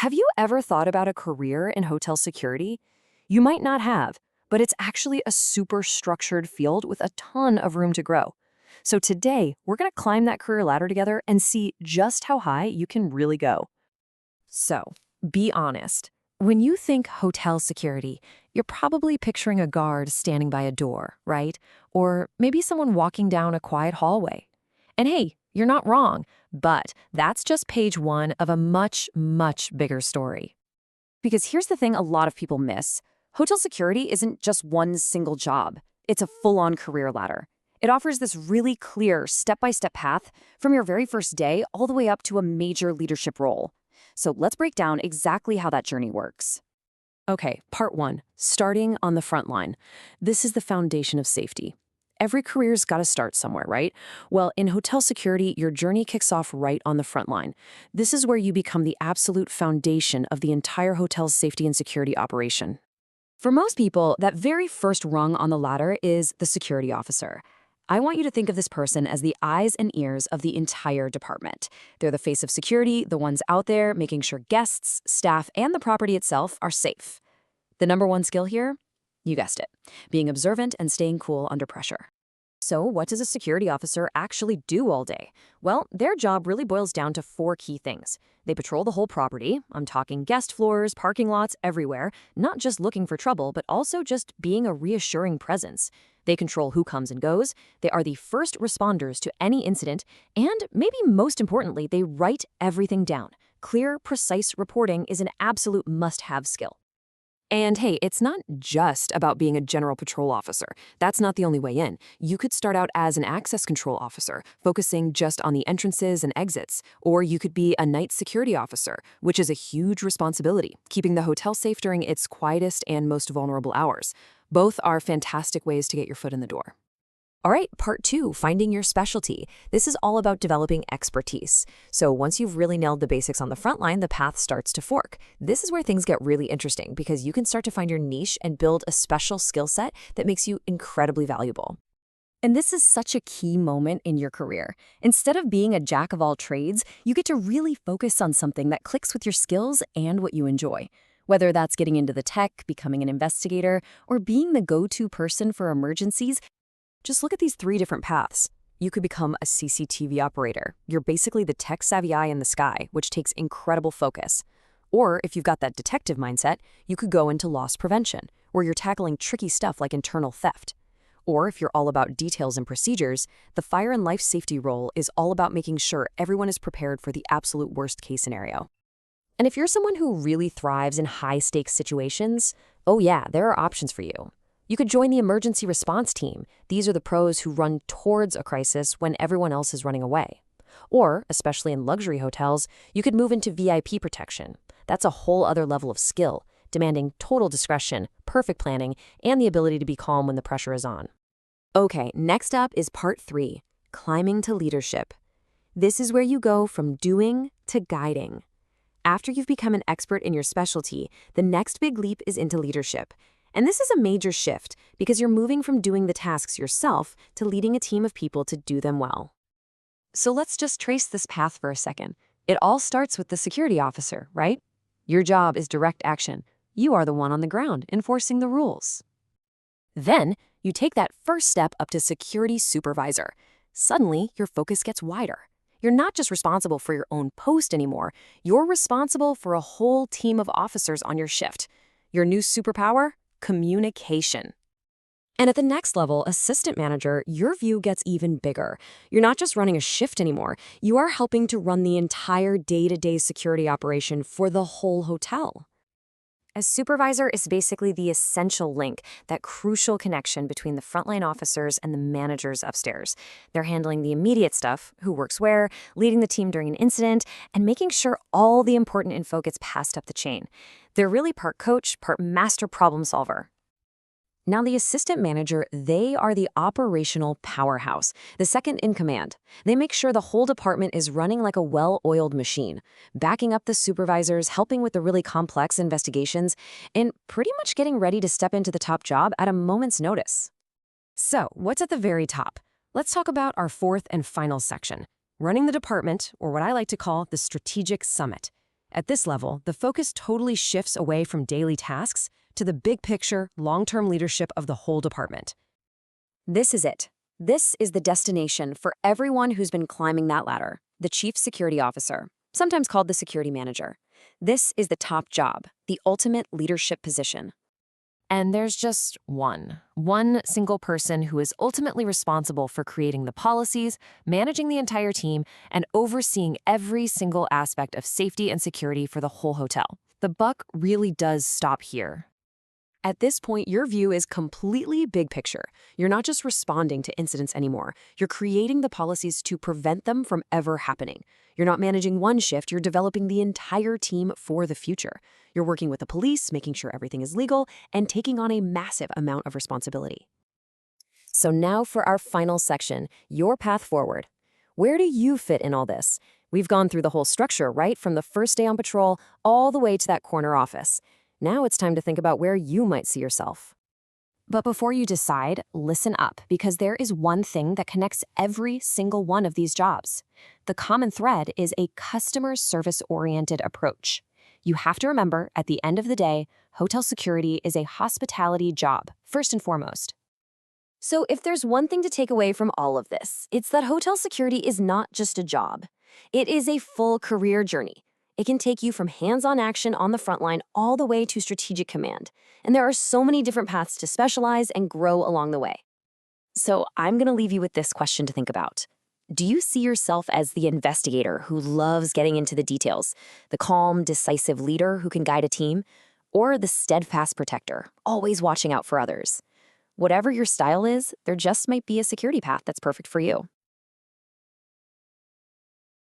Have you ever thought about a career in hotel security? You might not have, but it's actually a super structured field with a ton of room to grow. So today, we're going to climb that career ladder together and see just how high you can really go. So, be honest. When you think hotel security, you're probably picturing a guard standing by a door, right? Or maybe someone walking down a quiet hallway. And hey, you're not wrong, but that's just page one of a much, much bigger story. Because here's the thing a lot of people miss. Hotel security isn't just one single job. It's a full-on career ladder. It offers this really clear step-by-step path from your very first day all the way up to a major leadership role. So let's break down exactly how that journey works. Okay, part one, starting on the front line. This is the foundation of safety. Every career's got to start somewhere, right? Well, in hotel security, your journey kicks off right on the front line. This is where you become the absolute foundation of the entire hotel's safety and security operation. For most people, that very first rung on the ladder is the security officer. I want you to think of this person as the eyes and ears of the entire department. They're the face of security, the ones out there making sure guests, staff, and the property itself are safe. The number one skill here? You guessed it, being observant and staying cool under pressure. So what does a security officer actually do all day? Well, their job really boils down to four key things. They patrol the whole property. I'm talking guest floors, parking lots, everywhere, not just looking for trouble, but also just being a reassuring presence. They control who comes and goes. They are the first responders to any incident. And maybe most importantly, they write everything down. Clear, precise reporting is an absolute must-have skill. And hey, it's not just about being a general patrol officer. That's not the only way in. You could start out as an access control officer, focusing just on the entrances and exits. Or you could be a night security officer, which is a huge responsibility, keeping the hotel safe during its quietest and most vulnerable hours. Both are fantastic ways to get your foot in the door. All right, part two, finding your specialty. This is all about developing expertise. So once you've really nailed the basics on the front line, the path starts to fork. This is where things get really interesting because you can start to find your niche and build a special skill set that makes you incredibly valuable. And this is such a key moment in your career. Instead of being a jack of all trades, you get to really focus on something that clicks with your skills and what you enjoy. Whether that's getting into the tech, becoming an investigator, or being the go-to person for emergencies, just look at these three different paths. You could become a CCTV operator. You're basically the tech-savvy eye in the sky, which takes incredible focus. Or if you've got that detective mindset, you could go into loss prevention, where you're tackling tricky stuff like internal theft. Or if you're all about details and procedures, the fire and life safety role is all about making sure everyone is prepared for the absolute worst-case scenario. And if you're someone who really thrives in high-stakes situations, oh yeah, there are options for you. You could join the emergency response team. These are the pros who run towards a crisis when everyone else is running away. Or, especially in luxury hotels, you could move into VIP protection. That's a whole other level of skill, demanding total discretion, perfect planning, and the ability to be calm when the pressure is on. Okay, next up is part three, climbing to leadership. This is where you go from doing to guiding. After you've become an expert in your specialty, the next big leap is into leadership. And this is a major shift because you're moving from doing the tasks yourself to leading a team of people to do them well. So let's just trace this path for a second. It all starts with the security officer, right? Your job is direct action. You are the one on the ground enforcing the rules. Then you take that first step up to security supervisor. Suddenly, your focus gets wider. You're not just responsible for your own post anymore. You're responsible for a whole team of officers on your shift. Your new superpower? Communication. And at the next level, assistant manager, your view gets even bigger. You're not just running a shift anymore. You are helping to run the entire day-to-day security operation for the whole hotel. A supervisor is basically the essential link, that crucial connection between the frontline officers and the managers upstairs. They're handling the immediate stuff, who works where, leading the team during an incident, and making sure all the important info gets passed up the chain. They're really part coach, part master problem solver. Now, the assistant manager, they are the operational powerhouse, the second in command. They make sure the whole department is running like a well-oiled machine, backing up the supervisors, helping with the really complex investigations, and pretty much getting ready to step into the top job at a moment's notice. So, what's at the very top? Let's talk about our fourth and final section, running the department, or what I like to call the strategic summit. At this level, the focus totally shifts away from daily tasks to the big picture, long-term leadership of the whole department. This is it. This is the destination for everyone who's been climbing that ladder, the Chief Security Officer, sometimes called the Security Manager. This is the top job, the ultimate leadership position. And there's just one single person who is ultimately responsible for creating the policies, managing the entire team, and overseeing every single aspect of safety and security for the whole hotel. The buck really does stop here. At this point, your view is completely big picture. You're not just responding to incidents anymore. You're creating the policies to prevent them from ever happening. You're not managing one shift, you're developing the entire team for the future. You're working with the police, making sure everything is legal, and taking on a massive amount of responsibility. So now for our final section, your path forward. Where do you fit in all this? We've gone through the whole structure, right? From the first day on patrol all the way to that corner office. Now it's time to think about where you might see yourself. But before you decide, listen up, because there is one thing that connects every single one of these jobs. The common thread is a customer service-oriented approach. You have to remember, at the end of the day, hotel security is a hospitality job, first and foremost. So if there's one thing to take away from all of this, it's that hotel security is not just a job. It is a full career journey. It can take you from hands-on action on the front line all the way to strategic command. And there are so many different paths to specialize and grow along the way. So I'm going to leave you with this question to think about. Do you see yourself as the investigator who loves getting into the details, the calm, decisive leader who can guide a team, or the steadfast protector, always watching out for others? Whatever your style is, there just might be a security path that's perfect for you.